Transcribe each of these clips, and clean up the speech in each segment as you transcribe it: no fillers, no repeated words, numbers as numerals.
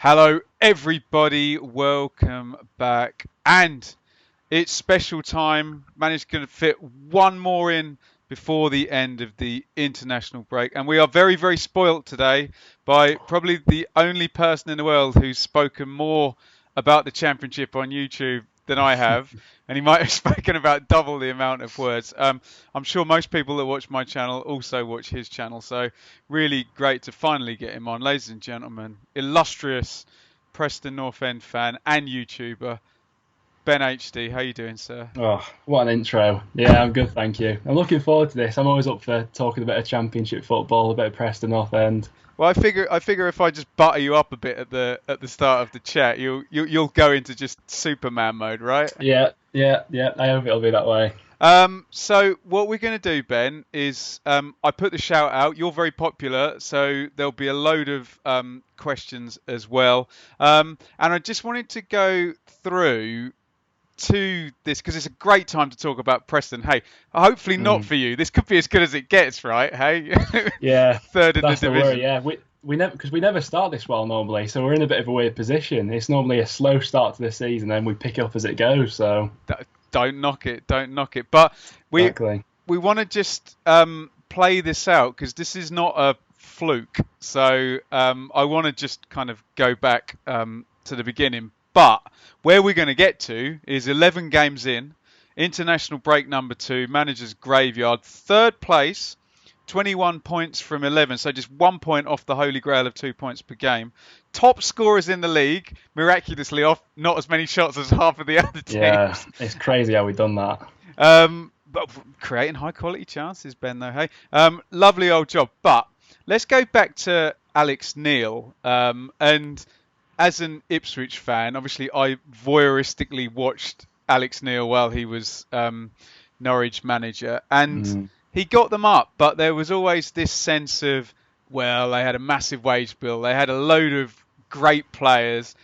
Hello, everybody. Welcome back. And it's special time. Managed to fit one more in before the end of the international break. And we are very, very spoilt today by probably the only person in the world who's spoken more about the championship on YouTube than I have. And he might have spoken about double the amount of words. I'm sure most people that watch my channel also watch his channel. So really great to finally get him on. Ladies and gentlemen, illustrious Preston North End fan and YouTuber, Ben HD. How you doing, sir? Oh, what an intro. Yeah, I'm good, thank you. I'm looking forward to this. I'm always up for talking a bit of Championship football, a bit of Preston North End. Well, I figure if I just butter you up a bit at the start of the chat, you'll go into just Superman mode, right? Yeah. I hope it'll be that way. So what we're going to do, Ben, is I put the shout out. You're very popular, so there'll be a load of questions as well. And I just wanted to go through to this because it's a great time to talk about Preston. Hey, hopefully not Mm. for you. This could be as good as it gets, right? Hey, Yeah, third in the that's the worry. division. Yeah, we never start this well normally, so we're in a bit of a weird position. It's normally a slow start to the season, and we pick up as it goes. So Don't knock it. Don't knock it. But we exactly. we want to just play this out because this is not a fluke. So I want to just kind of go back to the beginning. But where we're going to get to is 11 games in, international break number 2, manager's graveyard, third place, 21 points from 11, so just 1 point off the holy grail of 2 points per game. Top scorers in the league, miraculously off not as many shots as half of the other Yeah, teams. it's crazy how we've done that. But creating high quality chances, Ben, though, hey. Lovely old job. But let's go back to Alex Neil. And as an Ipswich fan, obviously I voyeuristically watched Alex Neil while he was Norwich manager. And Mm. he got them up, but there was always this sense of, well, they had a massive wage bill. They had a load of great players.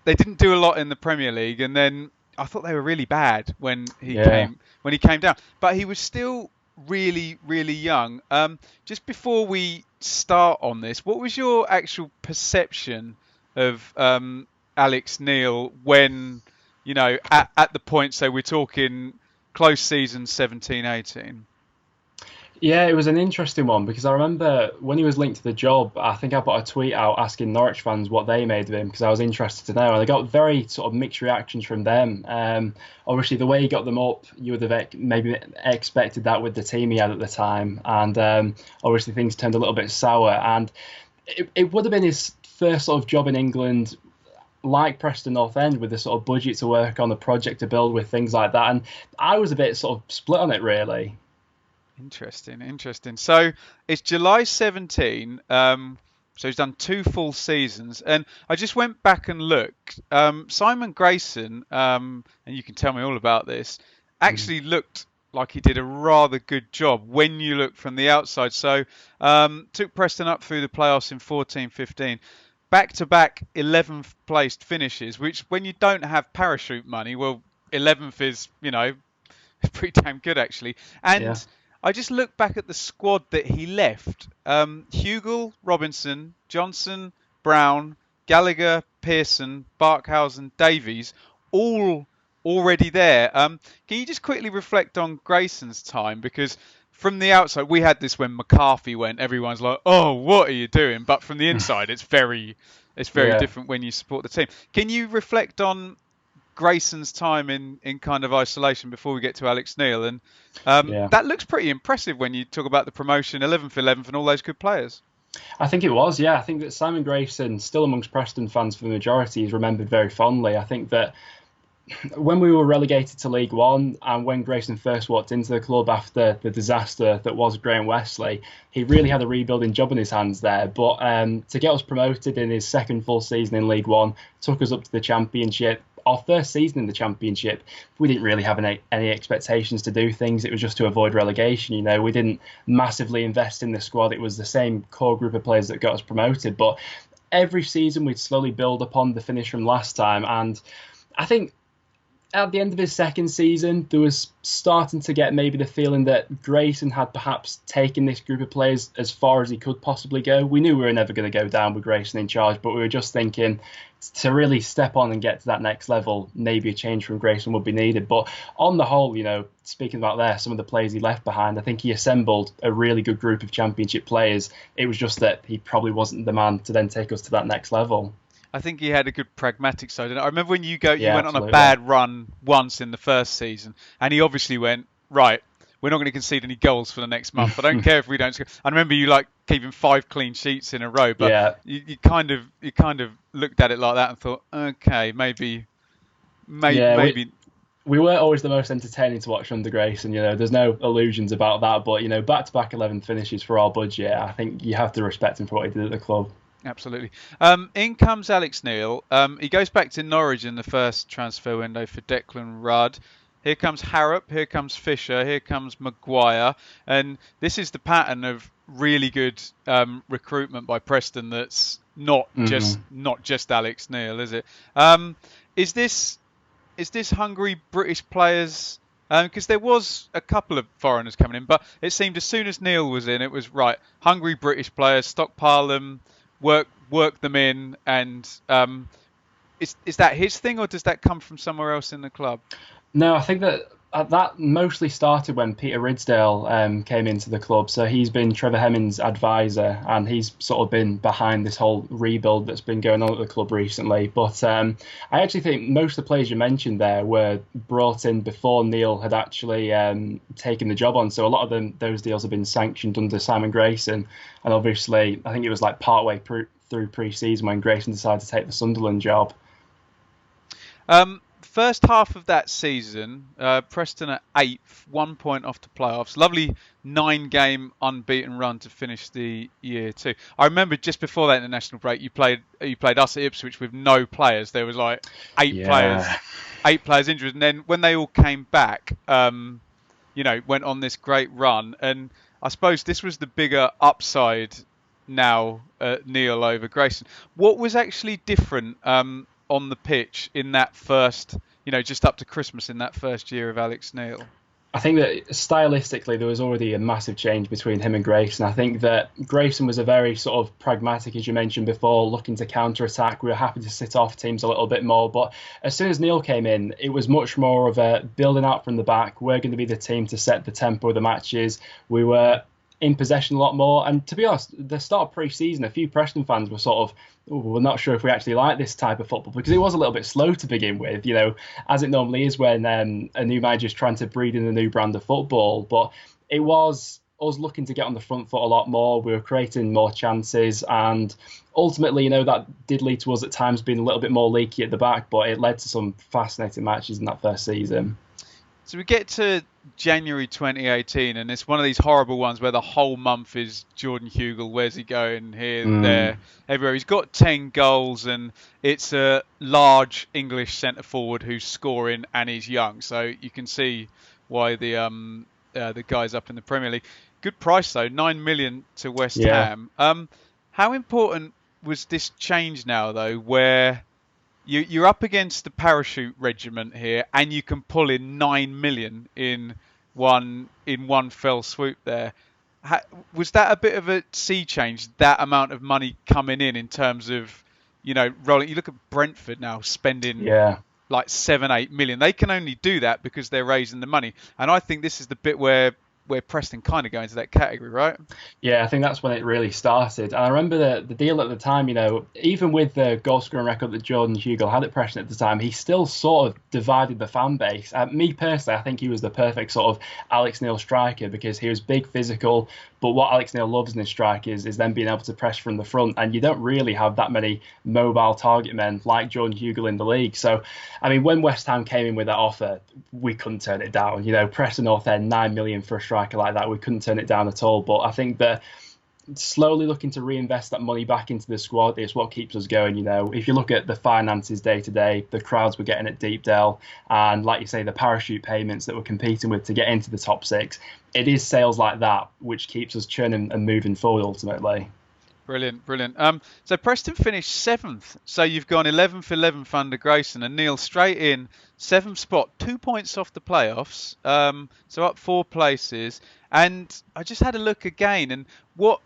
They didn't do a lot in the Premier League, and then I thought they were really bad Yeah. when he came down. But he was still really, really young. Just before we start on this, what was your actual perception of Alex Neil when, at the point, so we're talking close season 17-18? Yeah, it was an interesting one because I remember when he was linked to the job, I think I put a tweet out asking Norwich fans what they made of him because I was interested to know. And I got very sort of mixed reactions from them. Obviously, the way he got them up, you would have maybe expected that with the team he had at the time. And obviously, things turned a little bit sour. And it would have been his first sort of job in England, like Preston North End, with the sort of budget to work on, the project to build with, things like that. And I was a bit sort of split on it, really. Interesting, interesting. So it's July 17. So he's done 2 full seasons, and I just went back and looked. Simon Grayson, and you can tell me all about this, Mm. actually looked like he did a rather good job when you look from the outside. So took Preston up through the playoffs in 14-15. Back-to-back 11th placed finishes, which when you don't have parachute money, well, 11th is, pretty damn good actually. Yeah. And I just look back at the squad that he left. Hugo, Robinson, Johnson, Brown, Gallagher, Pearson, Barkhausen, Davies, all already there. Can you just quickly reflect on Grayson's time? Because from the outside, we had this when McCarthy went. Everyone's like, "Oh, what are you doing?" But from the inside, it's very Yeah. different when you support the team. Can you reflect on Grayson's time in kind of isolation before we get to Alex Neil, and Yeah. that looks pretty impressive when you talk about the promotion, 11th, 11th, and all those good players. I think it was, yeah. I think that Simon Grayson, still amongst Preston fans for the majority, is remembered very fondly. I think that when we were relegated to League One and when Grayson first walked into the club after the disaster that was Graham Wesley, he really had a rebuilding job in his hands there. But to get us promoted in his second full season in League One, took us up to the Championship. Our first season in the Championship, we didn't really have any expectations to do things. It was just to avoid relegation. We didn't massively invest in the squad. It was the same core group of players that got us promoted. But every season we'd slowly build upon the finish from last time. And I think at the end of his second season, there was starting to get maybe the feeling that Grayson had perhaps taken this group of players as far as he could possibly go. We knew we were never going to go down with Grayson in charge, but we were just thinking to really step on and get to that next level, maybe a change from Grayson would be needed. But on the whole, speaking about some of the players he left behind, I think he assembled a really good group of championship players. It was just that he probably wasn't the man to then take us to that next level. I think he had a good pragmatic side. And I remember when you went absolutely on a bad run once in the first season, and he obviously went, right, we're not going to concede any goals for the next month. I don't care if we don't score. I remember you keeping 5 clean sheets in a row, but you kind of looked at it like that and thought, okay, maybe. We weren't always the most entertaining to watch under Grayson. There's no illusions about that. But back-to-back 11 finishes for our budget. I think you have to respect him for what he did at the club. Absolutely. In comes Alex Neil. He goes back to Norwich in the first transfer window for Declan Rudd. Here comes Harrop. Here comes Fisher. Here comes Maguire. And this is the pattern of really good recruitment by Preston. That's not just Alex Neil, is it? Is this hungry British players? Because there was a couple of foreigners coming in, but it seemed as soon as Neil was in, it was right. Hungry British players, stockpile them. Work them in, and is that his thing, or does that come from somewhere else in the club? No, I think that mostly started when Peter Ridsdale came into the club. So he's been Trevor Hemming's advisor, and he's sort of been behind this whole rebuild that's been going on at the club recently. But I actually think most of the players you mentioned there were brought in before Neil had actually taken the job on. So a lot of those deals have been sanctioned under Simon Grayson. And obviously, I think it was partway through pre-season when Grayson decided to take the Sunderland job. First half of that season, Preston at 8th, 1 point off the playoffs. Lovely 9-game unbeaten run to finish the year too. I remember just before that international break, you played us at Ipswich with no players. There was 8 players injured, and then when they all came back, went on this great run. And I suppose this was the bigger upside now, Neil over Grayson. What was actually different on the pitch in that first, just up to Christmas in that first year of Alex Neil? I think that stylistically there was already a massive change between him and Grayson. I think that Grayson was a very sort of pragmatic, as you mentioned before, looking to counter-attack. We were happy to sit off teams a little bit more. But as soon as Neil came in, it was much more of a building out from the back. We're going to be the team to set the tempo of the matches. We were in possession a lot more. And to be honest, the start of pre-season, a few Preston fans were sort of, we're not sure if we actually like this type of football, because it was a little bit slow to begin with, as it normally is when a new manager's trying to breed in a new brand of football. But it was us looking to get on the front foot a lot more. We were creating more chances, and ultimately, that did lead to us at times being a little bit more leaky at the back, but it led to some fascinating matches in that first season. So we get to January 2018, and it's one of these horrible ones where the whole month is Jordan Hugo. Where's he going? Here, there, everywhere. He's got 10 goals, and it's a large English centre forward who's scoring and he's young. So you can see why the guy's up in the Premier League. Good price though, 9 million to West Ham. How important was this change now though, where you're up against the parachute regiment here, and you can pull in 9 million in one fell swoop there? Was that a bit of a sea change, that amount of money coming in terms of, rolling? You look at Brentford now spending 7-8 million. They can only do that because they're raising the money. And I think this is the bit where Preston kind of go into that category, right? Yeah, I think that's when it really started. And I remember the deal at the time, even with the goal scoring record that Jordan Hugo had at Preston at the time, he still sort of divided the fan base. Me personally, I think he was the perfect sort of Alex Neil striker, because he was big, physical, but what Alex Neil loves in his strike is then being able to press from the front, and you don't really have that many mobile target men like Jordan Hugo in the league. So, I mean, when West Ham came in with that offer, we couldn't turn it down. Preston North End, 9 million for a striker like that, we couldn't turn it down at all. But I think that slowly looking to reinvest that money back into the squad is what keeps us going. If you look at the finances day to day, the crowds we're getting at Deepdale, and like you say, the parachute payments that we're competing with to get into the top 6, it is sales like that which keeps us churning and moving forward ultimately. Brilliant, brilliant. So Preston finished seventh. So you've gone 11th, 11th under Grayson, and Neil straight in seventh spot, 2 points off the playoffs. So up 4 places. And I just had a look again, and what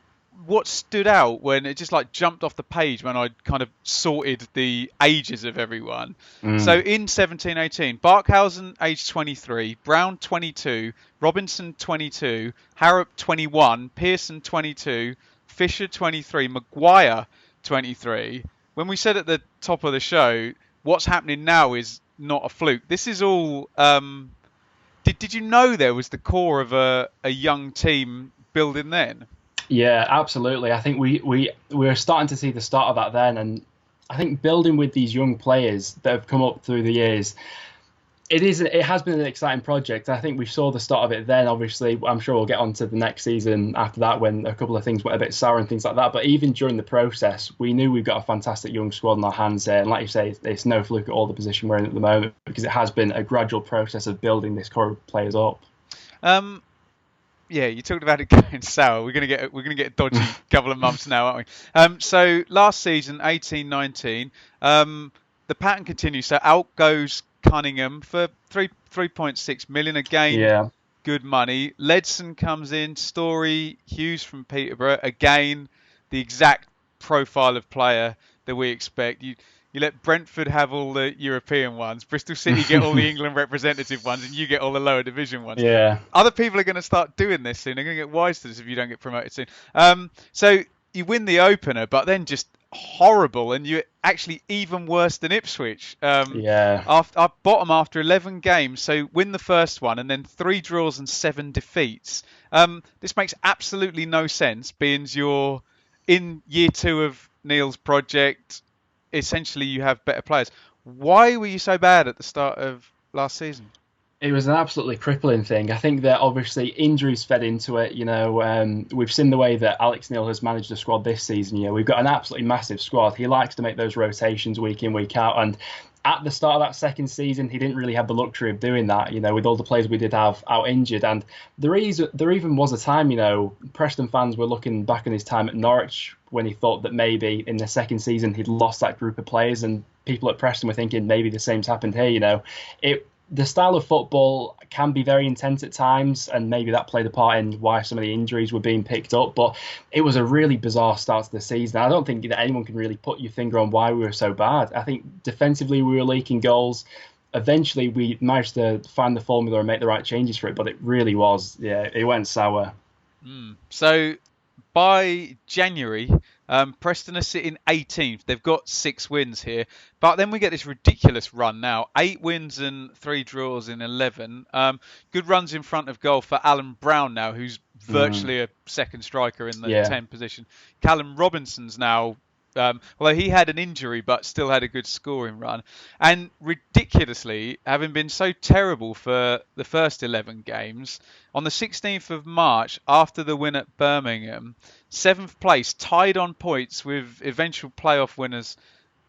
stood out when it just like jumped off the page when I kind of sorted the ages of everyone. So in 17-18, Barkhausen aged 23, Brown 22, Robinson 22, Harrop 21, Pearson 22, Fisher 23, Maguire 23. When we said at the top of the show, what's happening now is not a fluke. This is all. Did you know there was the core of a young team building then? Yeah, absolutely. I think we were starting to see the start of that then, and I think building with these young players that have come up through the years, it has been an exciting project. I think we saw the start of it then. Obviously, I'm sure we'll get on to the next season after that when a couple of things went a bit sour and things like that. But even during the process, we knew we've got a fantastic young squad on our hands there. And like you say, it's no fluke at all the position we're in at the moment, because it has been a gradual process of building this core of players up. Yeah, you talked about it going sour. We're gonna get a dodgy couple of months now, aren't we? So last season, 18-19, the pattern continues. So out goes Cunningham for 3.6 million again. Yeah. Good money. Ledson comes in. Story, Hughes from Peterborough again. The exact profile of player that we expect. You let Brentford have all the European ones. Bristol City get all the England representative ones, and you get all the lower division ones. Yeah. Other people are going to start doing this soon. They're going to get wise to this if you don't get promoted soon. So you win the opener, but then just horrible, and you're actually even worse than Ipswich. Our bottom after 11 games. So win the first one, and then 3 draws and 7 defeats. This makes absolutely no sense, being you're in year 2 of Neil's project. Essentially, you have better players. Why were you so bad at the start of last season? It was an absolutely crippling thing. I think that obviously injuries fed into it. We've seen the way that Alex Neil has managed the squad this season. We've got an absolutely massive squad. He likes to make those rotations week in, week out. And at the start of that second season, he didn't really have the luxury of doing that, with all the players we did have out injured. And there even was a time, Preston fans were looking back on his time at Norwich when he thought that maybe in the second season he'd lost that group of players, and people at Preston were thinking maybe the same's happened here. The style of football can be very intense at times, and maybe that played a part in why some of the injuries were being picked up. But it was a really bizarre start to the season. I don't think that anyone can really put your finger on why we were so bad. I think defensively we were leaking goals. Eventually we managed to find the formula and make the right changes for it, but it really was, it went sour. So by January, Preston are sitting 18th. They've got 6 wins here. But then we get this ridiculous run now. 8 wins and 3 draws in 11. Good runs in front of goal for Alan Brown now, who's virtually a second striker in the 10 position. Callum Robinson's now, although he had an injury, but still had a good scoring run. And ridiculously, having been so terrible for the first 11 games, on the 16th of March, after the win at Birmingham, 7th place, tied on points with eventual playoff winners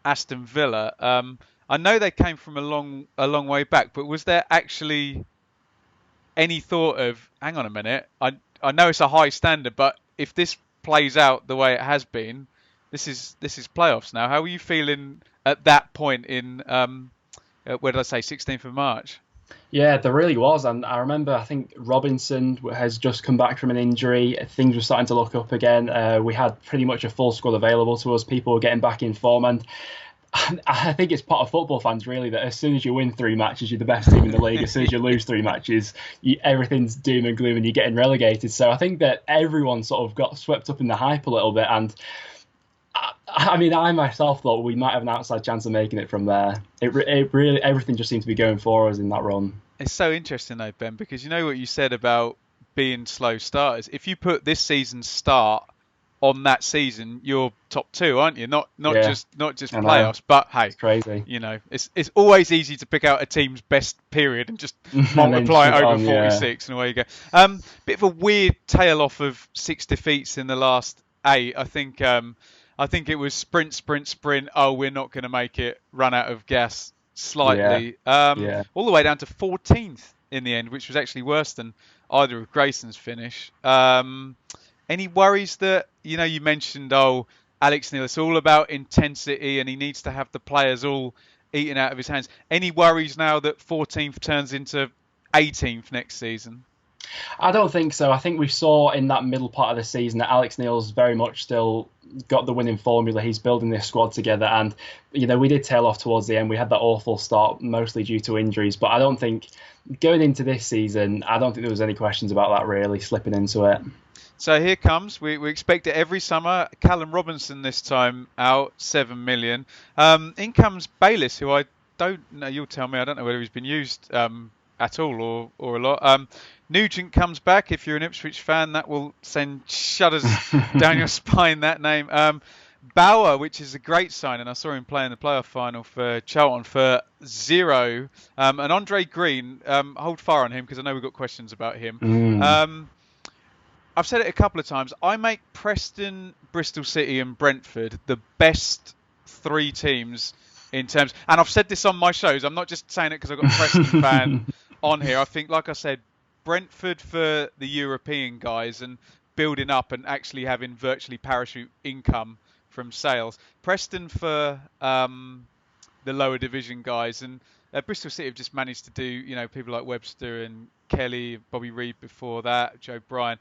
Aston Villa. I know they came from a long way back, but was there actually any thought of, hang on a minute, I know it's a high standard, but if this plays out the way it has been, this is playoffs now. How were you feeling at that point in, where did I say, 16th of March? Yeah, there really was. And I remember, I think Robinson has just come back from an injury. Things were starting to look up again. We had pretty much a full squad available to us. People were getting back in form. And I think it's part of football fans, really, that as soon as you win 3 matches, you're the best team in the league. As soon as you lose 3 matches, everything's doom and gloom and you're getting relegated. So I think that everyone sort of got swept up in the hype a little bit. And I myself thought we might have an outside chance of making it from there. It really, everything just seemed to be going for us in that run. It's so interesting though, Ben, because you know what you said about being slow starters. If you put this season's start on that season, you're top 2, aren't you? Not just playoffs, but hey, it's crazy. It's always easy to pick out a team's best period and just multiply it over 46, and away you go. Bit of a weird tail off of 6 defeats in the last 8. I think it was sprint. Oh, we're not going to make it. Run out of gas slightly. All the way down to 14th in the end, which was actually worse than either of Grayson's finish. Any worries that, you mentioned, Alex Neil, it's all about intensity and he needs to have the players all eating out of his hands. Any worries now that 14th turns into 18th next season? I don't think so. I think we saw in that middle part of the season that Alex Neil's very much still got the winning formula. He's building this squad together, and we did tail off towards the end. We had that awful start, mostly due to injuries. But I don't think going into this season, I don't think there was any questions about that really slipping into it. So here comes, we expect it every summer. Callum Robinson this time out, 7 million. In comes Bayliss, who I don't know, you'll tell me, I don't know whether he's been used at all or a lot. Nugent comes back. If you're an Ipswich fan, that will send shudders down your spine, that name. Bauer, which is a great sign, and I saw him play in the playoff final for Charlton for 0. And Andre Green, hold fire on him because I know we've got questions about him. I've said it a couple of times. I make Preston, Bristol City and Brentford the best 3 teams in terms... And I've said this on my shows. I'm not just saying it because I've got a Preston fan on here. I think, like I said, Brentford for the European guys and building up and actually having virtually parachute income from sales. Preston for the lower division guys, and Bristol City have just managed to do, people like Webster and Kelly, Bobby Reid before that, Joe Bryan.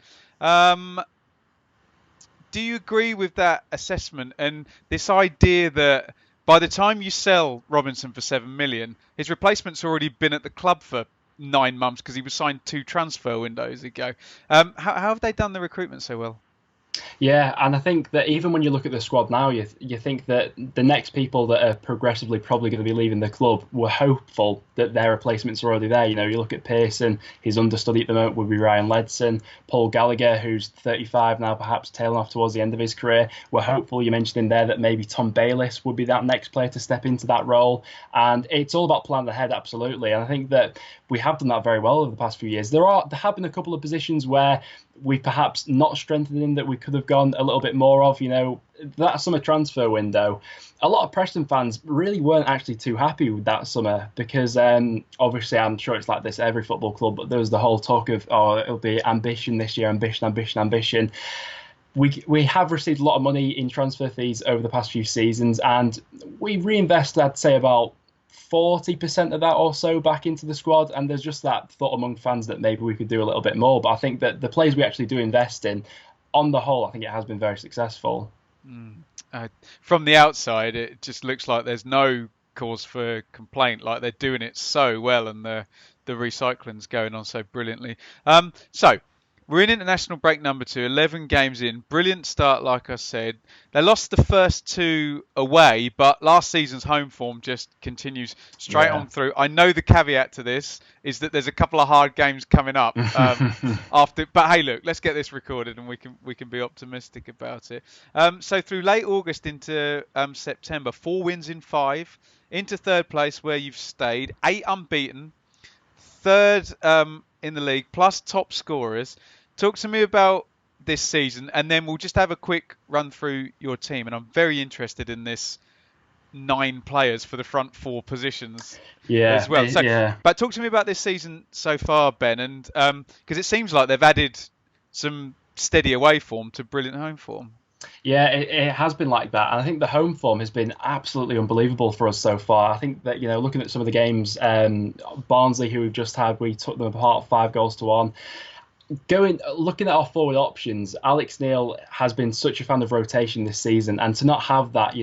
Do you agree with that assessment and this idea that by the time you sell Robinson for 7 million, his replacement's already been at the club for 9 months because he was signed 2 transfer windows ago? How have they done the recruitment so well? Yeah, and I think that even when you look at the squad now, you think that the next people that are progressively probably going to be leaving the club, we're hopeful that their replacements are already there. You look at Pearson, his understudy at the moment would be Ryan Ledson. Paul Gallagher, who's 35 now, perhaps tailing off towards the end of his career. We're hopeful, you mentioned in there, that maybe Tom Bayliss would be that next player to step into that role. And it's all about planning ahead, absolutely. And I think that we have done that very well over the past few years. There have been a couple of positions where we perhaps not strengthened in that we could have gone a little bit more of. That summer transfer window, a lot of Preston fans really weren't actually too happy with that summer because obviously I'm sure it's like this at every football club, but there was the whole talk of, it'll be ambition this year, ambition. We have received a lot of money in transfer fees over the past few seasons, and we reinvested, I'd say, about 40% of that or so back into the squad, and there's just that thought among fans that maybe we could do a little bit more. But I think that the players we actually do invest in, on the whole, I think it has been very successful. From the outside, it just looks like there's no cause for complaint. Like they're doing it so well, and the recycling's going on so brilliantly. So we're in international break number 2, 11 games in. Brilliant start, like I said. They lost the first 2 away, but last season's home form just continues straight on through. I know the caveat to this is that there's a couple of hard games coming up after. But hey, look, let's get this recorded and we can be optimistic about it. So through late August into September, 4 wins in 5, into 3rd place where you've stayed, 8 unbeaten, 3rd in the league, plus top scorers. Talk to me about this season, and then we'll just have a quick run through your team. And I'm very interested in this 9 players for the front 4 positions as well. But talk to me about this season so far, Ben, and because it seems like they've added some steady away form to brilliant home form. Yeah, it has been like that. And I think the home form has been absolutely unbelievable for us so far. I think that, looking at some of the games, Barnsley, who we've just had, we took them apart 5-1. Looking at our forward options, Alex Neil has been such a fan of rotation this season, and to not have that,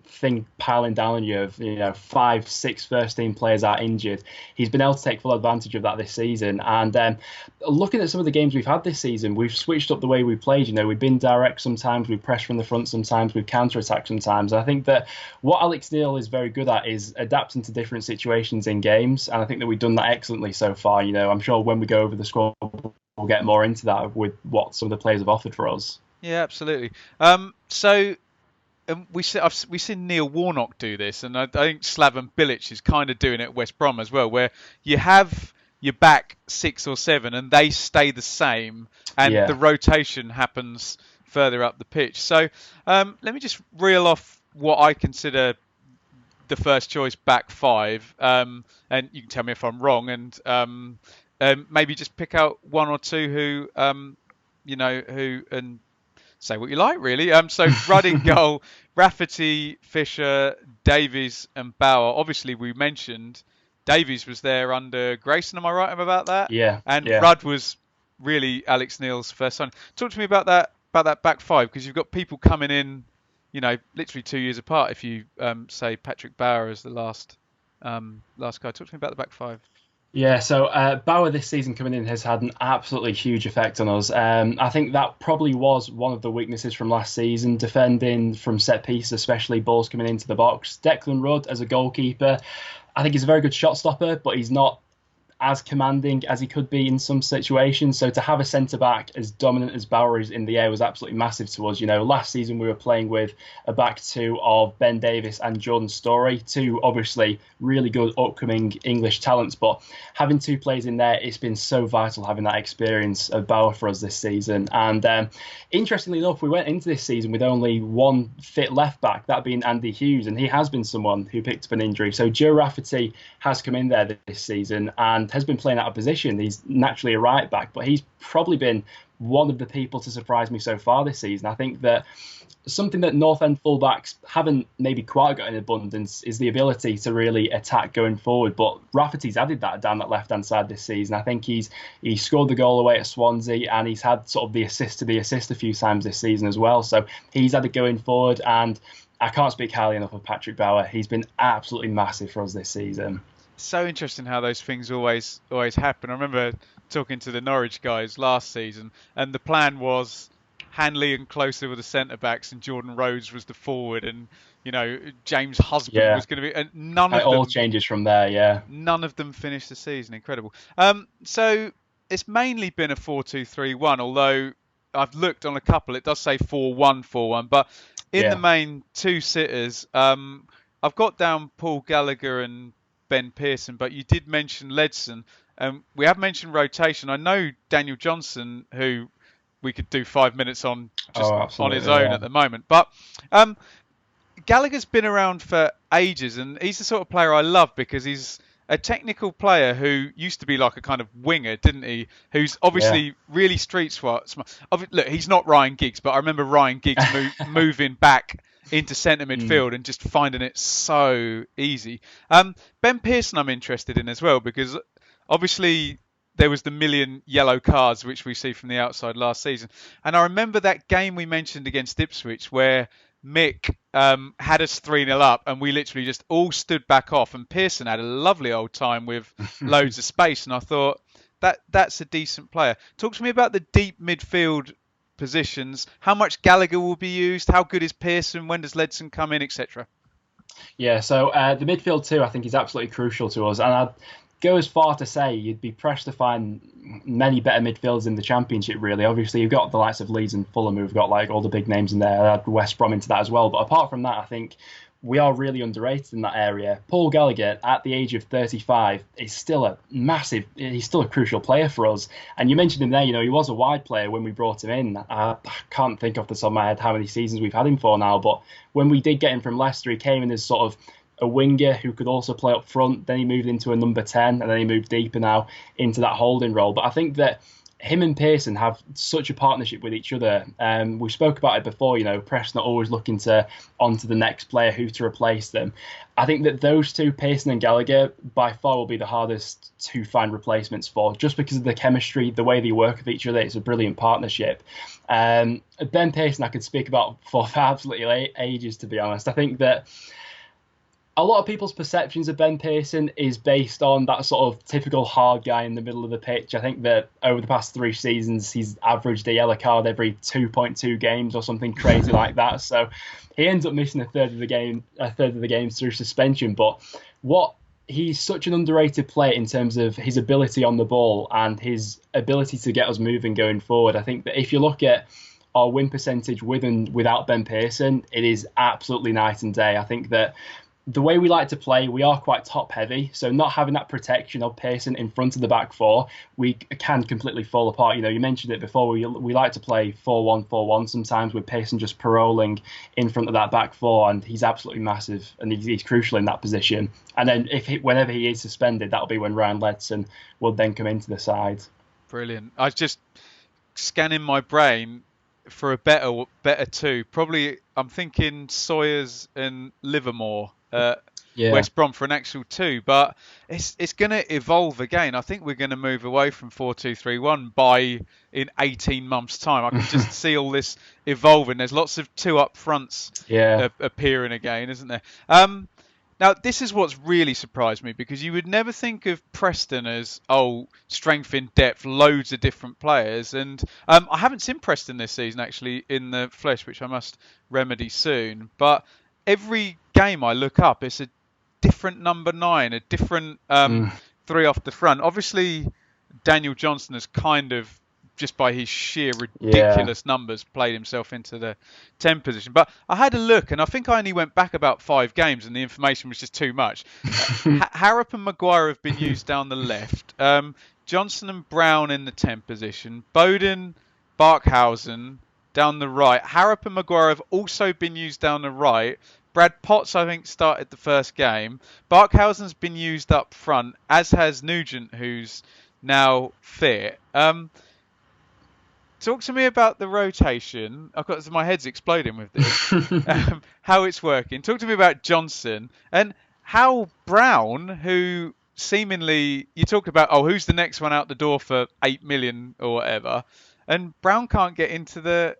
thing piling down on you of 5, 6 first team players are injured, he's been able to take full advantage of that this season. And looking at some of the games we've had this season, we've switched up the way we played. We've been direct sometimes, we've pressed from the front sometimes, we've counter-attacked sometimes. I think that what Alex Neil is very good at is adapting to different situations in games, and I think that we've done that excellently so far. I'm sure when we go over the squad, we'll get more into that with what some of the players have offered for us. Yeah, absolutely. We've seen Neil Warnock do this, and I think Slaven Bilic is kind of doing it at West Brom as well, where you have your back 6 or 7 and they stay the same, and the rotation happens further up the pitch. So let me just reel off what I consider the first choice back 5, and you can tell me if I'm wrong, and maybe just pick out 1 or 2 who who and say what you like, really. So Rudd in goal, Rafferty, Fisher, Davies, and Bauer. Obviously, we mentioned Davies was there under Grayson. Am I right about that? Yeah, And yeah. Rudd was really Alex Neil's first son. Talk to me about that back five, because you've got people coming in, literally 2 years apart. If you say Patrick Bauer as the last guy, talk to me about the back five. Yeah, so Bauer this season coming in has had an absolutely huge effect on us. I think that probably was one of the weaknesses from last season, defending from set pieces, especially balls coming into the box. Declan Rudd as a goalkeeper, I think he's a very good shot stopper, but he's not as commanding as he could be in some situations. So to have a centre-back as dominant as Bauer is in the air was absolutely massive to us. Last season we were playing with a back two of Ben Davies and Jordan Storey, two obviously really good upcoming English talents, but having two players in there, it's been so vital having that experience of Bauer for us this season. And interestingly enough, we went into this season with only one fit left-back, that being Andy Hughes, and he has been someone who picked up an injury. So Joe Rafferty has come in there this season and has been playing out of position. He's naturally a right back, but he's probably been one of the people to surprise me so far this season. I think that something that North End fullbacks haven't maybe quite got in abundance is the ability to really attack going forward. But Rafferty's added that down that left-hand side this season. I think he scored the goal away at Swansea, and he's had sort of the assist to the assist a few times this season as well. So he's added going forward, and I can't speak highly enough of Patrick Bauer. He's been absolutely massive for us this season. So interesting how those things always happen. I remember talking to the Norwich guys last season, and the plan was Hanley and Closer were the centre backs, and Jordan Rhodes was the forward, and James Husband was going to be, and none of them. All changes from there, yeah. None of them finished the season. Incredible. So it's mainly been a 4-2-3-1, although I've looked on a couple. It does say 4-1-4-1, but in the main two sitters, I've got down Paul Gallagher and Ben Pearson, but you did mention Ledson. We have mentioned rotation. I know Daniel Johnson, who we could do 5 minutes on just on his own at the moment. But Gallagher's been around for ages, and he's the sort of player I love because he's a technical player who used to be like a kind of winger, didn't he? Who's obviously really street smart. Look, he's not Ryan Giggs, but I remember Ryan Giggs moving back into centre midfield and just finding it so easy. Ben Pearson I'm interested in as well, because obviously there was the million yellow cards which we see from the outside last season. And I remember that game we mentioned against Ipswich where Mick had us 3-0 up and we literally just all stood back off, and Pearson had a lovely old time with loads of space, and I thought that's a decent player. Talk to me about the deep midfield positions, how much Gallagher will be used, how good is Pearson, when does Ledson come in, etc. Yeah, so the midfield too, I think, is absolutely crucial to us, and I'd go as far to say you'd be pressed to find many better midfielders in the Championship, really. Obviously, you've got the likes of Leeds and Fulham who've got like all the big names in there. I'd West Brom into that as well, but apart from that, I think we are really underrated in that area. Paul Gallagher, at the age of 35, is still he's still a crucial player for us. And you mentioned him there, he was a wide player when we brought him in. I can't think off the top of my head how many seasons we've had him for now, but when we did get him from Leicester, he came in as sort of a winger who could also play up front. Then he moved into a number 10, and then he moved deeper now into that holding role. But I think that him and Pearson have such a partnership with each other. We spoke about it before, Preston are always looking onto the next player, who to replace them. I think that those two, Pearson and Gallagher, by far will be the hardest to find replacements for, just because of the chemistry, the way they work with each other. It's a brilliant partnership. Ben Pearson I could speak about for absolutely ages, to be honest. I think that a lot of people's perceptions of Ben Pearson is based on that sort of typical hard guy in the middle of the pitch. I think that over the past 3 seasons, he's averaged a yellow card every 2.2 games or something crazy like that. So he ends up missing a third of the games through suspension. But he's such an underrated player in terms of his ability on the ball and his ability to get us moving going forward. I think that if you look at our win percentage with and without Ben Pearson, it is absolutely night and day. I think that the way we like to play, we are quite top heavy. So not having that protection of Pearson in front of the back four, we can completely fall apart. You mentioned it before. We like to play 4-1-4-1 sometimes with Pearson just paroling in front of that back four, and he's absolutely massive and he's crucial in that position. And then whenever he is suspended, that'll be when Ryan Ledson will then come into the side. Brilliant. scanning my brain for a better two. Probably I'm thinking Sawyers and Livermore. Yeah. West Brom for an actual two, but it's going to evolve again. I think we're going to move away from 4-2-3-1 by in 18 months' time. I can just see all this evolving. There's lots of two up fronts appearing again, isn't there? Now, this is what's really surprised me, because you would never think of Preston as, strength in depth, loads of different players. And I haven't seen Preston this season, actually, in the flesh, which I must remedy soon. But every game I look up, it's a different number 9, a different three off the front. Obviously, Daniel Johnson has kind of, just by his sheer ridiculous numbers, played himself into the 10 position. But I had a look, and I think I only went back about 5 games, and the information was just too much. Harrop and Maguire have been used down the left. Johnson and Brown in the 10 position. Bowden, Barkhausen down the right. Harrop and Maguire have also been used down the right. Brad Potts, I think, started the first game. Barkhausen's been used up front, as has Nugent, who's now fit. Talk to me about the rotation. My head's exploding with this. How it's working. Talk to me about Johnson and how Brown, who seemingly you talk about, who's the next one out the door for 8 million or whatever, and Brown can't get into the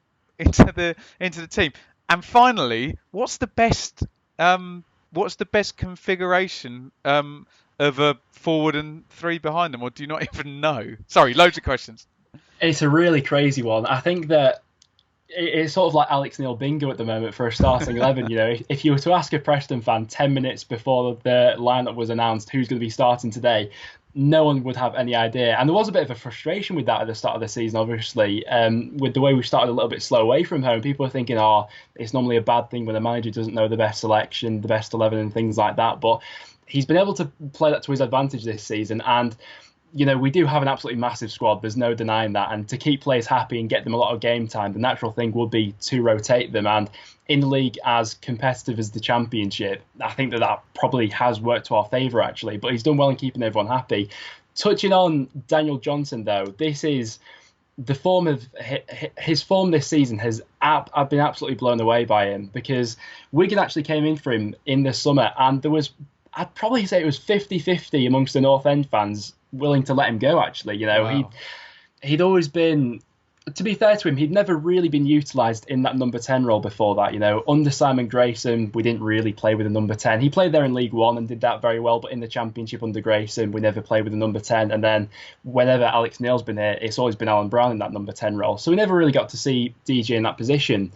team. And finally, what's the best configuration of a forward and 3 behind them, or do you not even know? Sorry, loads of questions. It's a really crazy one. I think that it's sort of like Alex Neil bingo at the moment for a starting 11. If you were to ask a Preston fan 10 minutes before the lineup was announced who's going to be starting today, no one would have any idea. And there was a bit of a frustration with that at the start of the season, obviously, with the way we started a little bit slow away from home. People are thinking, it's normally a bad thing when a manager doesn't know the best selection, the best 11 and things like that. But he's been able to play that to his advantage this season. And we do have an absolutely massive squad. There's no denying that. And to keep players happy and get them a lot of game time, the natural thing would be to rotate them. And in the league as competitive as the Championship, I think that probably has worked to our favour, actually. But he's done well in keeping everyone happy. Touching on Daniel Johnson, though, this is the form of his form this season I've been absolutely blown away by him, because Wigan actually came in for him in the summer, and there was, I'd probably say it was 50-50 amongst the North End fans willing to let him go, actually. Wow. He'd always been, to be fair to him, he'd never really been utilised in that number 10 role before that. Under Simon Grayson, we didn't really play with a number 10. He played there in League One and did that very well, but in the Championship under Grayson, we never played with a number 10. And then whenever Alex Neil's been here, it's always been Alan Brown in that number 10 role. So we never really got to see DJ in that position.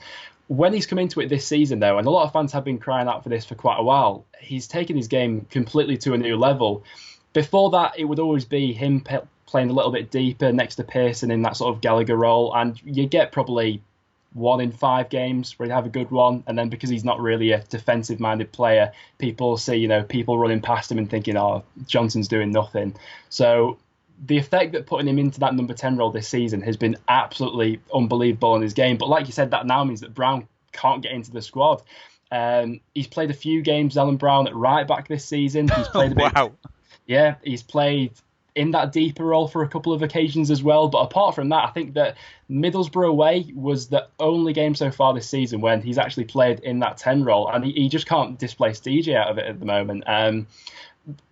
When he's come into it this season, though, and a lot of fans have been crying out for this for quite a while, he's taken his game completely to a new level. Before that, it would always be him playing a little bit deeper next to Pearson in that sort of Gallagher role, and you get probably 1 in 5 games where he'd have a good one, and then because he's not really a defensive-minded player, people see, people running past him and thinking, Johnson's doing nothing. So the effect that putting him into that number 10 role this season has been absolutely unbelievable in his game. But like you said, that now means that Brown can't get into the squad. He's played a few games, Alan Brown, at right back this season. He's played a bit. Wow. Yeah, he's played in that deeper role for a couple of occasions as well. But apart from that, I think that Middlesbrough away was the only game so far this season when he's actually played in that 10 role, and he just can't displace DJ out of it at the moment.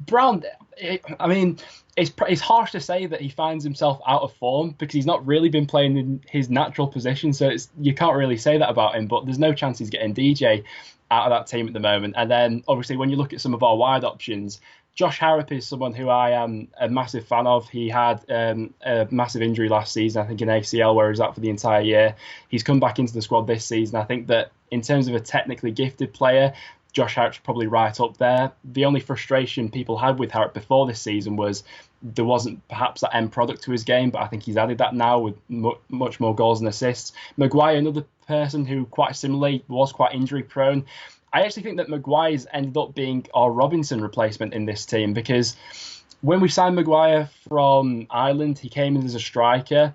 Brown, it's harsh to say that he finds himself out of form, because he's not really been playing in his natural position, so you can't really say that about him, but there's no chance he's getting DJ out of that team at the moment. And then obviously when you look at some of our wide options, Josh Harrop is someone who I am a massive fan of. He had a massive injury last season, I think an ACL, where he was out for the entire year. He's come back into the squad this season. I think that in terms of a technically gifted player, Josh Harrop's probably right up there. The only frustration people had with Harrop before this season was there wasn't perhaps that end product to his game, but I think he's added that now with much more goals and assists. Maguire, another person who quite similarly was quite injury prone. I actually think that Maguire's ended up being our Robinson replacement in this team, because when we signed Maguire from Ireland, he came in as a striker.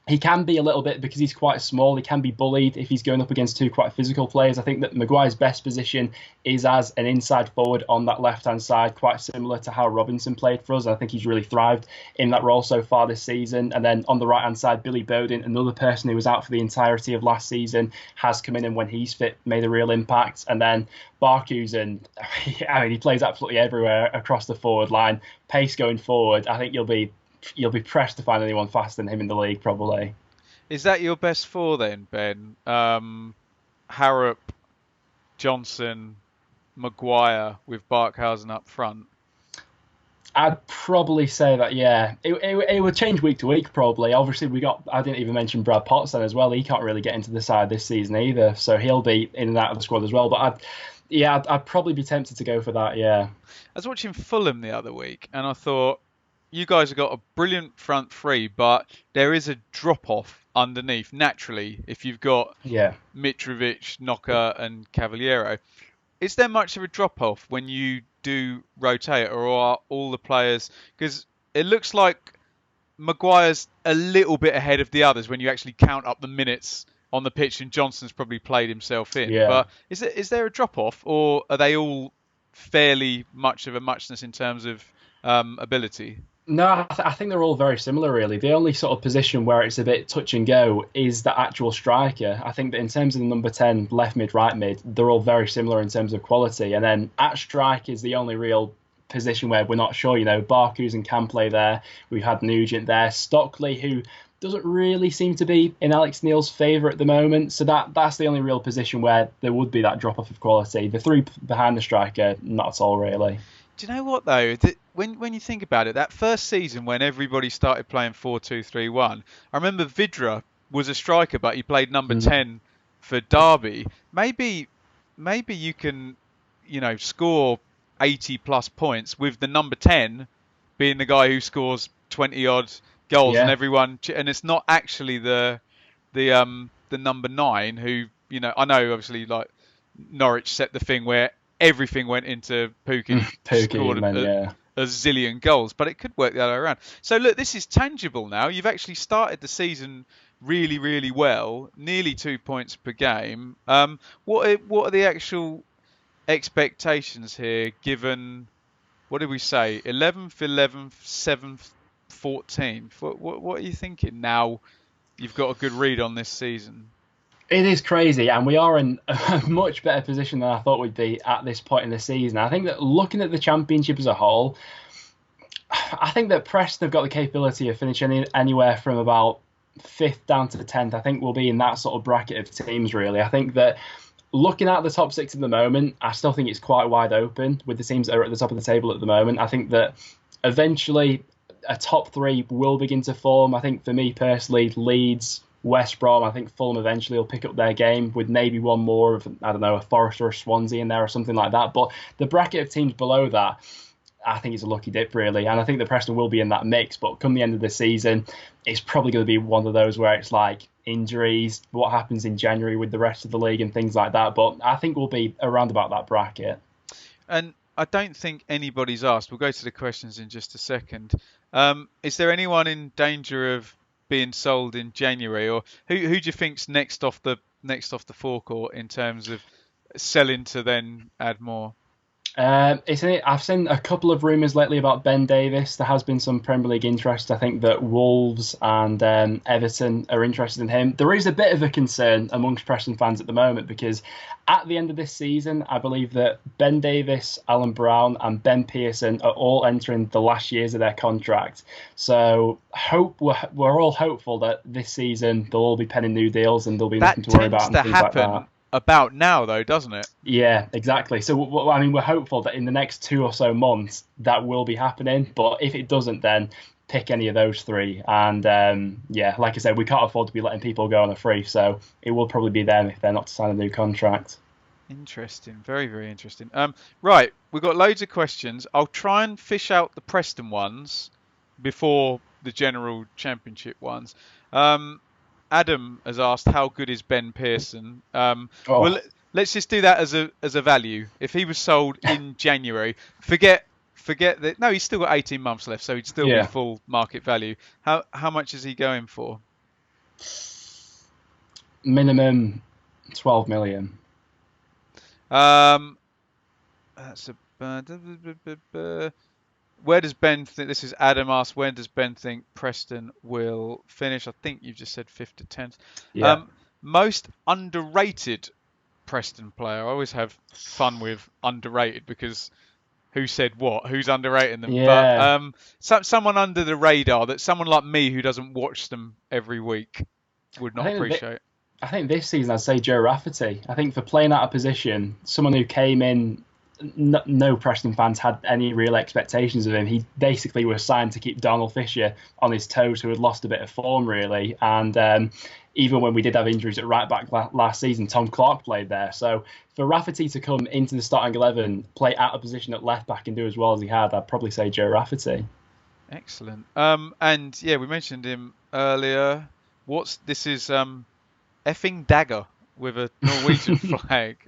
he can be a little bit, because he's quite small, he can be bullied if he's going up against two quite physical players. I think that Maguire's best position is as an inside forward on that left-hand side, quite similar to how Robinson played for us. And I think he's really thrived in that role so far this season. And then on the right-hand side, Billy Bowden, another person who was out for the entirety of last season, has come in and when he's fit, made a real impact. And then Barkhuizen, I mean, he plays absolutely everywhere across the forward line. Pace going forward, I think you'll be pressed to find anyone faster than him in the league, probably. Is that your best four then, Ben? Harrop, Johnson, Maguire with Barkhausen up front. I'd probably say that, yeah. It would change week to week, probably. Obviously, I didn't even mention Brad Potts then as well. He can't really get into the side this season either, so he'll be in and out of the squad as well. But I'd probably be tempted to go for that, yeah. I was watching Fulham the other week, and I thought, you guys have got a brilliant front three, but there is a drop-off underneath, naturally, if you've got Mitrovic, Knocker and Cavaliero. Is there much of a drop-off when you do rotate, or are all the players... Because it looks like Maguire's a little bit ahead of the others when you actually count up the minutes on the pitch, and Johnson's probably played himself in. Yeah. But is there a drop-off, or are they all fairly much of a muchness in terms of ability? No, I think they're all very similar, really. The only sort of position where it's a bit touch and go is the actual striker. I think that in terms of the number 10, left mid, right mid, they're all very similar in terms of quality. And then at strike is the only real position where we're not sure. You know, Barkhuizen can play there. We've had Nugent there. Stockley, who doesn't really seem to be in Alex Neil's favour at the moment. So that's the only real position where there would be that drop-off of quality. The three behind the striker, not at all, really. Do you know what, though? When you think about it, that first season when everybody started playing 4-2-3-1, I remember Vidra was a striker, but he played number 10 for Derby. Maybe you can, score 80-plus points with the number 10 being the guy who scores 20-odd goals, and everyone... And it's not actually the number 9 who, I know, obviously, like, Norwich set the thing where everything went into Pookie, scored a zillion goals, but it could work the other way around. So look, this is tangible now. You've actually started the season really, really well, nearly 2 points per game. What are the actual expectations here, given, what did we say, 11th, 7th, 14th? What are you thinking now you've got a good read on this season? It is crazy, and we are in a much better position than I thought we'd be at this point in the season. I think that looking at the Championship as a whole, I think that Preston have got the capability of finishing anywhere from about 5th down to the 10th. I think we'll be in that sort of bracket of teams, really. I think that looking at the top 6 at the moment, I still think it's quite wide open with the teams that are at the top of the table at the moment. I think that eventually a top 3 will begin to form. I think for me personally, Leeds, West Brom, I think Fulham eventually will pick up their game with maybe one more of, I don't know, a Forest or a Swansea in there or something like that. But the bracket of teams below that, I think it's a lucky dip, really. And I think that Preston will be in that mix. But come the end of the season, it's probably going to be one of those where it's like injuries, what happens in January with the rest of the league and things like that. But I think we'll be around about that bracket. And I don't think anybody's asked. We'll go to the questions in just a second. Is there anyone in danger of being sold in January, or who do you think's next off the forecourt in terms of selling to then add more? I've seen a couple of rumours lately about Ben Davis. There has been some Premier League interest. I think that Wolves and Everton are interested in him. There is a bit of a concern amongst Preston fans at the moment because at the end of this season, I believe that Ben Davis, Alan Brown and Ben Pearson are all entering the last years of their contract. So we're all hopeful that this season they'll all be penning new deals and there'll be nothing to worry about. That tends to happen about now, though, doesn't it? Yeah, exactly. So, we're hopeful that in the next 2 or so months that will be happening. But if it doesn't, then pick any of those 3. And like I said, we can't afford to be letting people go on a free. So it will probably be them if they're not to sign a new contract. Interesting. Very, very interesting. Right, we've got loads of questions. I'll try and fish out the Preston ones before the general championship ones. Adam has asked, how good is Ben Pearson? Well, let's just do that as a value. If he was sold in January, forget that. No, he's still got 18 months left, so he'd still be full market value. How much is he going for? Minimum 12 million. That's a. Where does Ben think? This is Adam asked. Where does Ben think Preston will finish? I think you've just said fifth to tenth. Yeah. Most underrated Preston player. I always have fun with underrated because who said what? Who's underrating them? Yeah. But someone under the radar that someone like me who doesn't watch them every week would I not think appreciate. I think this season I'd say Joe Rafferty. I think for playing out of position, someone who came in, no Preston fans had any real expectations of him. He basically was signed to keep Donald Fisher on his toes, who had lost a bit of form really. And even when we did have injuries at right back last season, Tom Clark played there. So for Rafferty to come into the starting 11, play out of position at left back and do as well as he had, I'd probably say Joe Rafferty. Excellent. And yeah, we mentioned him earlier. This is effing dagger with a Norwegian flag.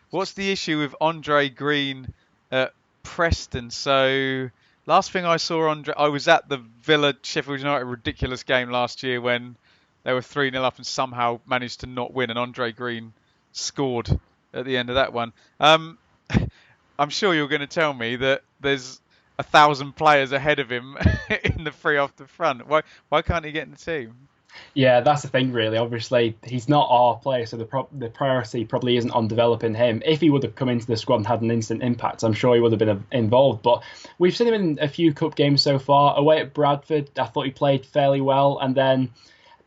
What's the issue with Andre Green at Preston? So last thing I saw, I was at the Villa Sheffield United ridiculous game last year when they were 3-0 up and somehow managed to not win, and Andre Green scored at the end of that one. I'm sure you're going to tell me that there's 1,000 players ahead of him in the three off the front. Why can't he get in the team? Yeah, that's the thing, really. Obviously, he's not our player, so the priority probably isn't on developing him. If he would have come into the squad and had an instant impact, I'm sure he would have been involved. But we've seen him in a few cup games so far. Away at Bradford, I thought he played fairly well, and then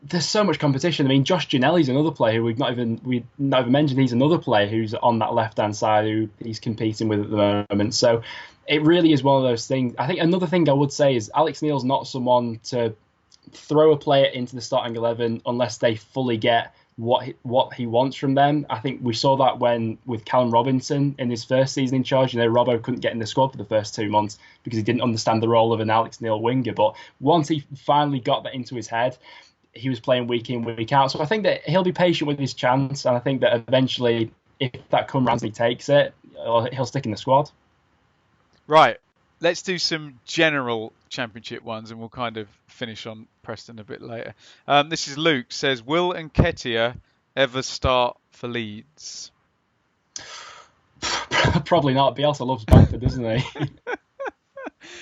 there's so much competition. I mean, Josh Ginelli's another player who we've not even mentioned. He's another player who's on that left-hand side who he's competing with at the moment. So it really is one of those things. I think another thing I would say is Alex Neil's not someone to throw a player into the starting 11 unless they fully get what he wants from them. I think we saw that with Callum Robinson in his first season in charge. Robbo couldn't get in the squad for the first 2 months because he didn't understand the role of an Alex Neil winger. But once he finally got that into his head, he was playing week in, week out. So I think that he'll be patient with his chance, and I think that eventually, if that comes around and he takes it, he'll stick in the squad. Right. Let's do some general championship ones, and we'll kind of finish on Preston a bit later. This is Luke, says, will Nketiah ever start for Leeds? Probably not. Bielsa loves Bamford, doesn't he?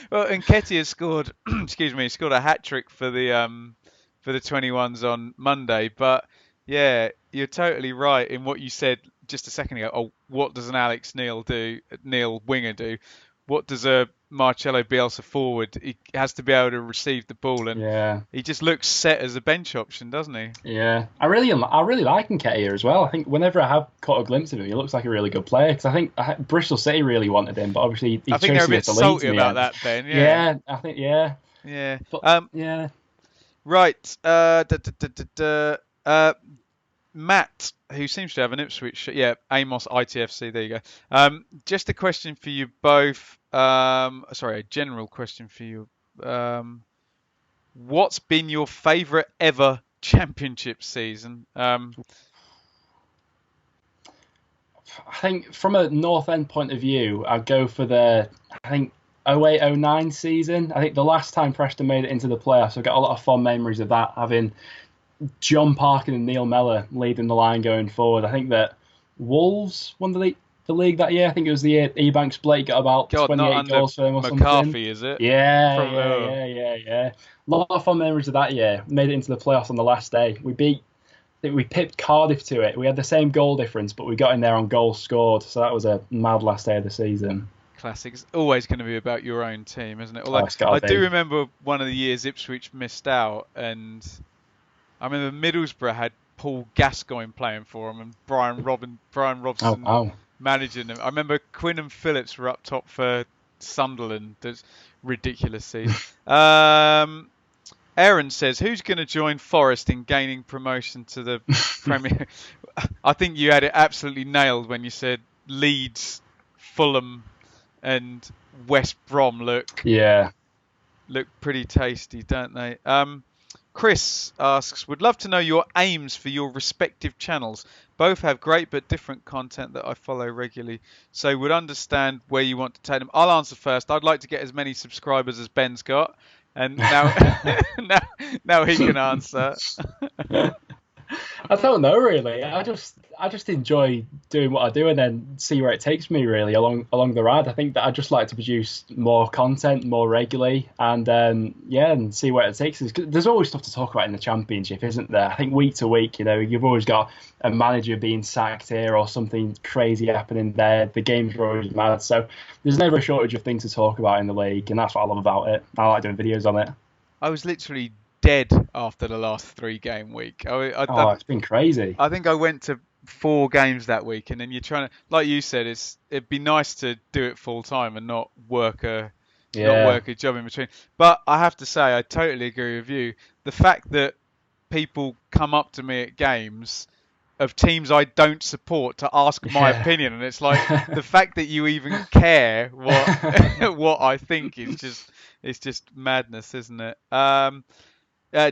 Well, Nketiah scored a hat-trick for the 21s on Monday, but yeah, you're totally right in what you said just a second ago. Oh, what does an Alex Neil winger do? What does a Marcelo Bielsa forward? He has to be able to receive the ball, and he just looks set as a bench option, doesn't he? Yeah, I really like Nketiah as well. I think whenever I have caught a glimpse of him, he looks like a really good player. Because I think Bristol City really wanted him, but obviously I think they're a bit salty about that, Ben. Yeah, I think yeah. But, yeah. Right. Matt, who seems to have an Ipswich, Amos ITFC. There you go. Just a question for you both. A general question for you. What's been your favourite ever championship season? I think from a North End point of view, I'd go for the 08-09 season. I think the last time Preston made it into the playoffs, I've got a lot of fond memories of that, having John Parkin and Neil Mellor leading the line going forward. I think that Wolves won the league that year. I think it was the year Ebanks Blake got about 28 goals for them or McCarthy, something. is it? Yeah. A lot of fond memories of that year. Made it into the playoffs on the last day. We pipped Cardiff to it. We had the same goal difference, but we got in there on goals scored. So that was a mad last day of the season. Classic. It's always going to be about your own team, isn't it? I do remember one of the years Ipswich missed out, and I remember Middlesbrough had Paul Gascoigne playing for them and Brian Robson managing them. I remember Quinn and Phillips were up top for Sunderland. That's ridiculous season. Aaron says, who's going to join Forest in gaining promotion to the Premier? I think you had it absolutely nailed when you said Leeds, Fulham and West Brom look pretty tasty, don't they? Chris asks, would love to know your aims for your respective channels. Both have great but different content that I follow regularly, so would understand where you want to take them. I'll answer first. I'd like to get as many subscribers as Ben's got, and now now he can answer. I don't know really. I just enjoy doing what I do and then see where it takes me really along the ride. I think that I just like to produce more content more regularly and see where it takes us. 'Cause there's always stuff to talk about in the Championship, isn't there? I think week to week, you've always got a manager being sacked here or something crazy happening there. The games are always mad, so there's never a shortage of things to talk about in the league, and that's what I love about it. I like doing videos on it. I was literally dead after the last 3 game week. Oh, it's been crazy. I think I went to 4 games that week, and then you're trying to, like you said, it'd be nice to do it full time and not work a Yeah. job in between. But I have to say, I totally agree with you. The fact that people come up to me at games of teams I don't support to ask my Yeah. opinion, and it's like the fact that you even care what what I think is just it's just madness, isn't it?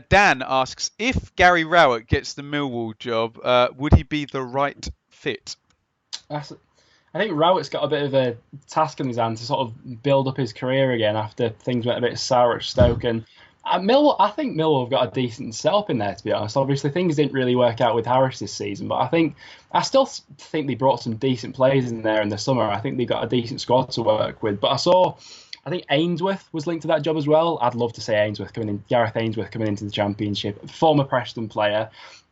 Dan asks, if Gary Rowett gets the Millwall job, would he be the right fit? That's, I think Rowett's got a bit of a task on his hand to sort of build up his career again after things went a bit sour at Stoke. And I think Millwall have got a decent setup in there, to be honest. Obviously, things didn't really work out with Harris this season, but I still think they brought some decent players in there in the summer. I think they got a decent squad to work with. But I think Ainsworth was linked to that job as well. I'd love to see Gareth Ainsworth coming into the Championship. Former Preston player.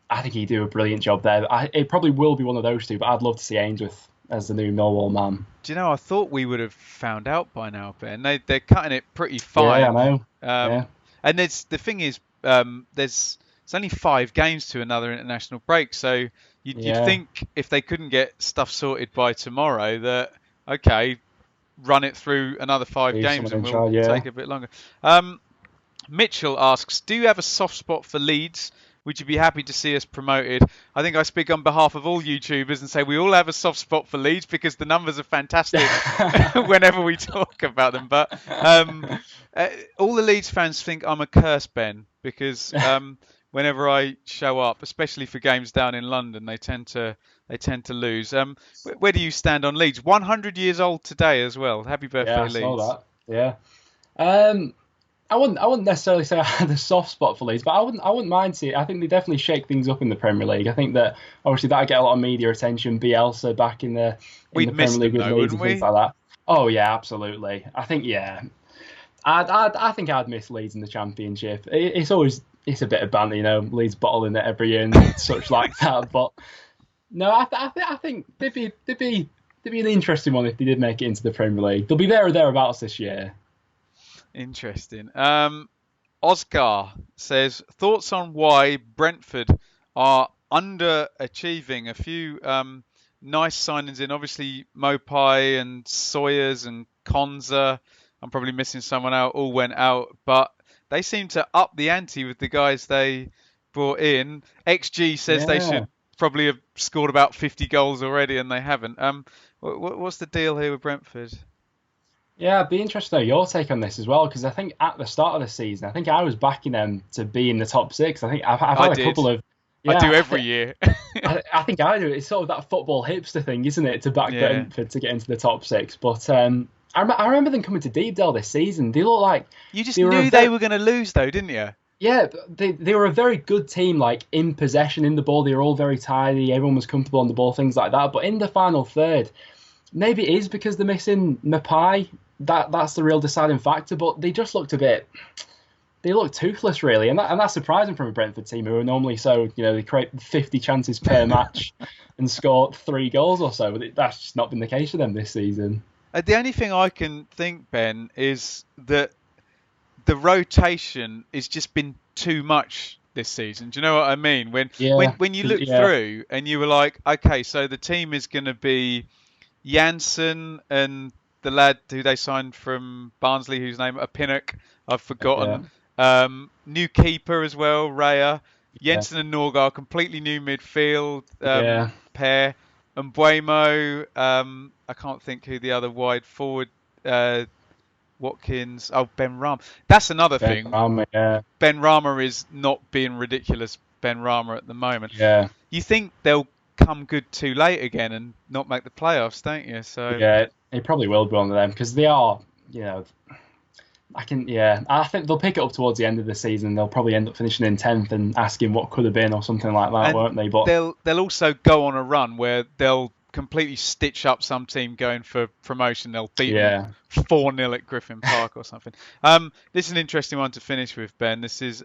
I think he'd do a brilliant job there. It probably will be one of those two, but I'd love to see Ainsworth as the new Millwall man. Do you know, I thought we would have found out by now, Ben. They're cutting it pretty fine. Yeah, I know. Yeah. And the thing is, it's only 5 games to another international break, so you'd think if they couldn't get stuff sorted by tomorrow, that okay, run it through another 5 games and we'll take a bit longer. Mitchell asks, do you have a soft spot for Leeds? Would you be happy to see us promoted? I think I speak on behalf of all YouTubers and say we all have a soft spot for Leeds because the numbers are fantastic whenever we talk about them. But all the Leeds fans think I'm a curse, Ben, because whenever I show up, especially for games down in London, they tend to lose. Where do you stand on Leeds? 100 years old today as well. Happy birthday, Leeds. Yeah, I saw that. Yeah. I wouldn't necessarily say I had a soft spot for Leeds, but I wouldn't mind seeing. I think they definitely shake things up in the Premier League. I think that obviously that'd get a lot of media attention. Bielsa back in the Premier League with Leeds and things like that. Oh yeah, absolutely. I think I think I'd miss Leeds in the Championship. It's a bit of banter, Leeds bottling it every year and such like that. But no, I think they'd be an interesting one if they did make it into the Premier League. They'll be there or thereabouts this year. Interesting. Oscar says, thoughts on why Brentford are underachieving. A few nice signings in, obviously Mopai and Sawyers and Konza. I'm probably missing someone out. All went out, but they seem to up the ante with the guys they brought in. XG says they should probably have scored about 50 goals already, and they haven't. What's the deal here with Brentford? Yeah, I'd be interested to know your take on this as well, because I think at the start of the season, I think I was backing them to be in the top 6. I think I've had a couple of... Yeah, I do every year. I think I do. It's sort of that football hipster thing, isn't it, to back Brentford to get into the top 6. But I remember them coming to Deepdale this season. They look like... You just knew they were going to lose, though, didn't you? Yeah, they were a very good team, like in possession, in the ball. They were all very tidy. Everyone was comfortable on the ball, things like that. But in the final third, maybe it is because they're missing Mopai. That's the real deciding factor. But they just looked they look toothless, really. And that's surprising from a Brentford team who are normally so, they create 50 chances per match and score 3 goals or so. But that's just not been the case for them this season. The only thing I can think, Ben, is that the rotation has just been too much this season. Do you know what I mean? When you look through and you were like, okay, so the team is going to be Janssen and the lad who they signed from Barnsley, whose name Pinnock, I've forgotten. Yeah. New keeper as well, Raya. Jensen and Norgard, completely new midfield pair. And Buemo, I can't think who the other wide forward, Watkins. Oh, Ben Rama. That's another thing. Ben Rama is not being ridiculous Ben Rama at the moment. Yeah. You think they'll come good too late again and not make the playoffs, don't you? So yeah, it probably will be one of them because they are, I think they'll pick it up towards the end of the season. They'll probably end up finishing in 10th and asking what could have been or something like that, And won't they? But they'll also go on a run where they'll completely stitch up some team going for promotion. They'll beat them yeah, 4-0 at Griffin Park or something. This is an interesting one to finish with, Ben. This is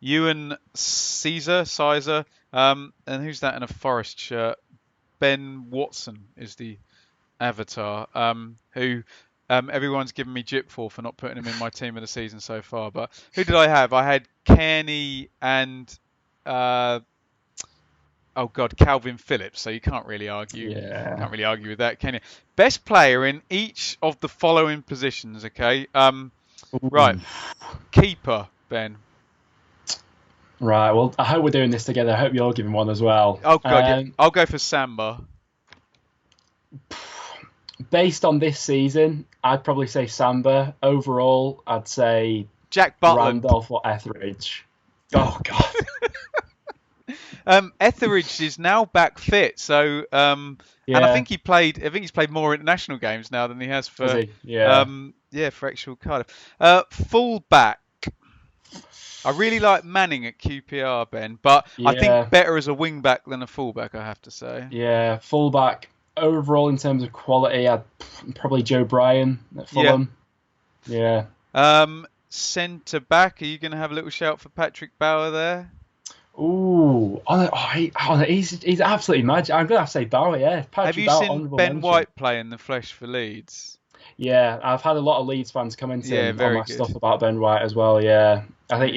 Ewan Sizer, and who's that in a Forest shirt? Ben Watson is the avatar, who everyone's given me jip for not putting him in my team of the season so far. But who did I have? I had Kearney and uh, oh god, Calvin Phillips. So you can't really argue. yeah. Can't really argue with that, can you? Best player in each of the following positions. Okay. Right. Ooh. Keeper, Ben. Right. Well, I hope we're doing this together. I hope you're giving one as well. Oh god, yeah. I'll go for Samba. Based on this season, I'd probably say Samba. Overall, I'd say Jack Butland. Randolph or Etheridge. Oh God. Etheridge is now back fit, so and I think he played. I think he's played more international games now than he has for. Has he? Yeah. For actual Cardiff. Full back. I really like Manning at QPR, Ben, but I think better as a wing back than a full back. I have to say. Yeah, full back. Overall, in terms of quality, I'd probably Joe Bryan at Fulham. Yeah. Centre back. Are you going to have a little shout for Patrick Bauer there? Ooh, he's absolutely magic. I'm gonna have to say Bauer. Yeah. Patrick have you Bauer, seen Ben White play in the flesh for Leeds? Yeah, I've had a lot of Leeds fans commenting on my good stuff about Ben White as well. Yeah, I think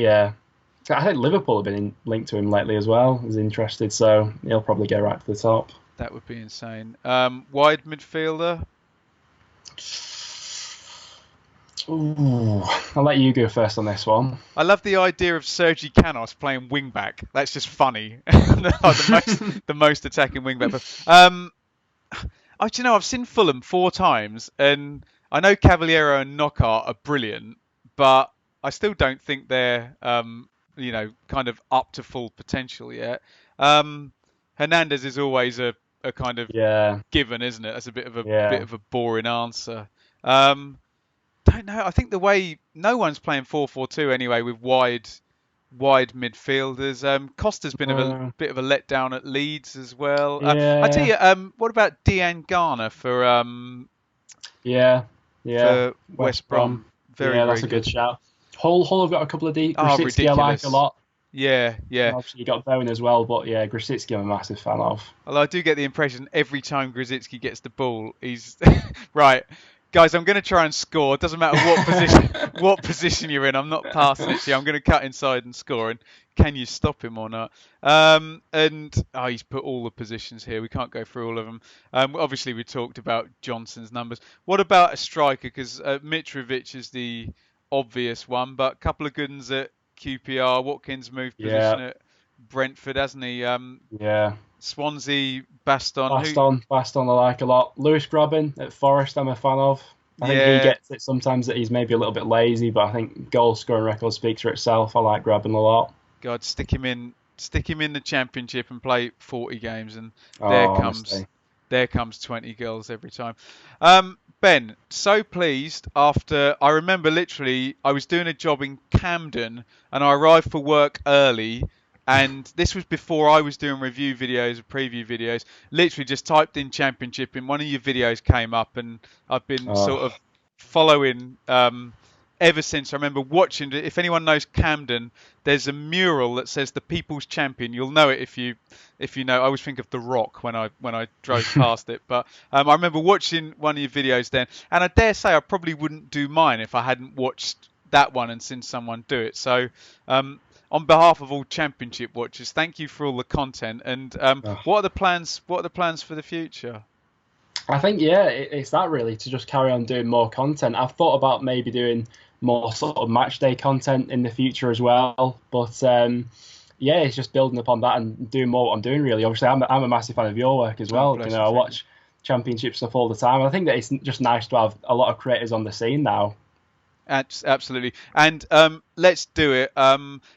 Liverpool have been linked to him lately as well. Is interested, so he'll probably go right to the top. That would be insane. Wide midfielder. Ooh, I'll let you go first on this one. I love the idea of Sergi Canos playing wing back. That's just funny. the most attacking wing back. I've seen Fulham 4 times, and I know Cavaliero and Knockaert are brilliant, but I still don't think they're kind of up to full potential yet. Hernandez is always a kind of given, isn't it? That's a bit of a boring answer. Don't know. I think the way no one's playing 4-4-2 anyway with wide midfielders. Costa's been a bit of a letdown at Leeds as well. I tell you, what about Dean Garner for for West Brom? That's a good shout. Hull have got a couple of Grosicki I like a lot. Yeah. Obviously you got Bowen as well, but yeah, Grosicki I'm a massive fan of. Although I do get the impression every time Grosicki gets the ball, he's right. Guys, I'm going to try and score. It doesn't matter what position you're in. I'm not passing it to you. I'm going to cut inside and score. And can you stop him or not? He's put all the positions here. We can't go through all of them. Obviously, we talked about Johnson's numbers. What about a striker? Because Mitrovic is the obvious one, but a couple of good ones at QPR. Watkins moved position at Brentford, hasn't he? Swansea, Baston I like a lot. Lewis Grabban at Forest, I'm a fan of. I think he gets it sometimes that he's maybe a little bit lazy, but I think goal scoring record speaks for itself. I like Grabban a lot. God, stick him in the Championship and play 40 games, and there comes 20 goals every time. Ben, so pleased after I remember literally I was doing a job in Camden and I arrived for work early. And this was before I was doing review videos and preview videos. Literally just typed in Championship and one of your videos came up and I've been sort of following ever since. I remember watching, if anyone knows Camden, there's a mural that says the People's Champion. You'll know it if you know. I always think of The Rock when I drove past it. But I remember watching one of your videos then. And I dare say I probably wouldn't do mine if I hadn't watched that one and seen someone do it. So on behalf of all Championship watchers, thank you for all the content. And what are the plans? What are the plans for the future? I think it's that really, to just carry on doing more content. I've thought about maybe doing more sort of match day content in the future as well. But it's just building upon that and doing more what I'm doing really. Obviously, I'm a massive fan of your work as well. I watch Championship stuff all the time. I think that it's just nice to have a lot of creators on the scene now. Absolutely. And let's do it.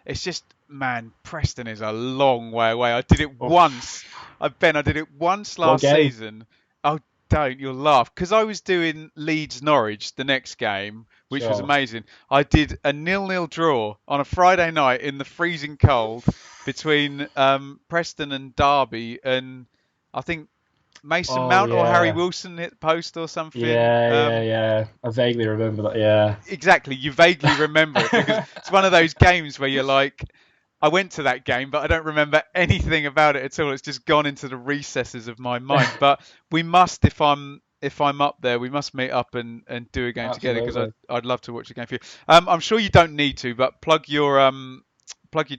It's just, man, Preston is a long way away. I did it once. I did it once last season. Oh, don't, you'll laugh. Because I was doing Leeds Norwich the next game, which was Sure. amazing. I did a 0-0 draw on a Friday night in the freezing cold between Preston and Derby, and I think Mason Oh Mount or Harry yeah. Wilson hit the post or something. Yeah. I vaguely remember that. Yeah. Exactly, you vaguely remember it because it's one of those games where you're like, I went to that game, but I don't remember anything about it at all. It's just gone into the recesses of my mind. But we must, if I'm up there, we must meet up and do a game together because Absolutely. I'd love to watch a game for you. I'm sure you don't need to, but plug your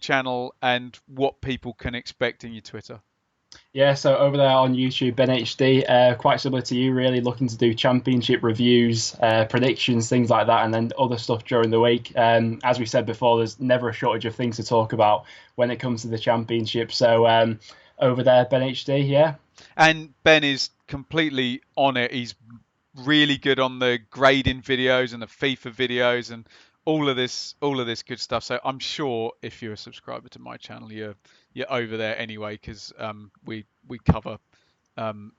channel and what people can expect in your Twitter. Yeah, so over there on YouTube, Ben HD, quite similar to you, really looking to do championship reviews, predictions, things like that, and then other stuff during the week. As we said before, there's never a shortage of things to talk about when it comes to the championship. So over there, Ben HD, yeah. And Ben is completely on it. He's really good on the grading videos and the FIFA videos and all of this good stuff. So I'm sure if you're a subscriber to my channel, you're over there anyway because we cover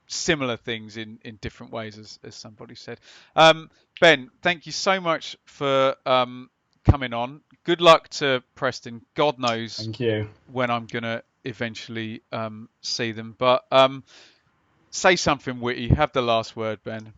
similar things in different ways as somebody said. Ben, thank you so much for coming on. Good luck to Preston. God knows Thank you. when I'm gonna eventually see them, but say something witty. Have the last word, Ben.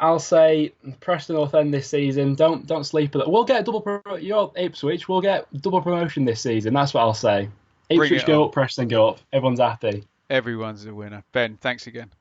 I'll say Preston will end this season. Don't sleep at it. We'll get a you're Ipswich. We'll get double promotion this season. That's what I'll say. Bring Ipswich it go on. up, Preston go up. Everyone's happy. Everyone's a winner. Ben, thanks again.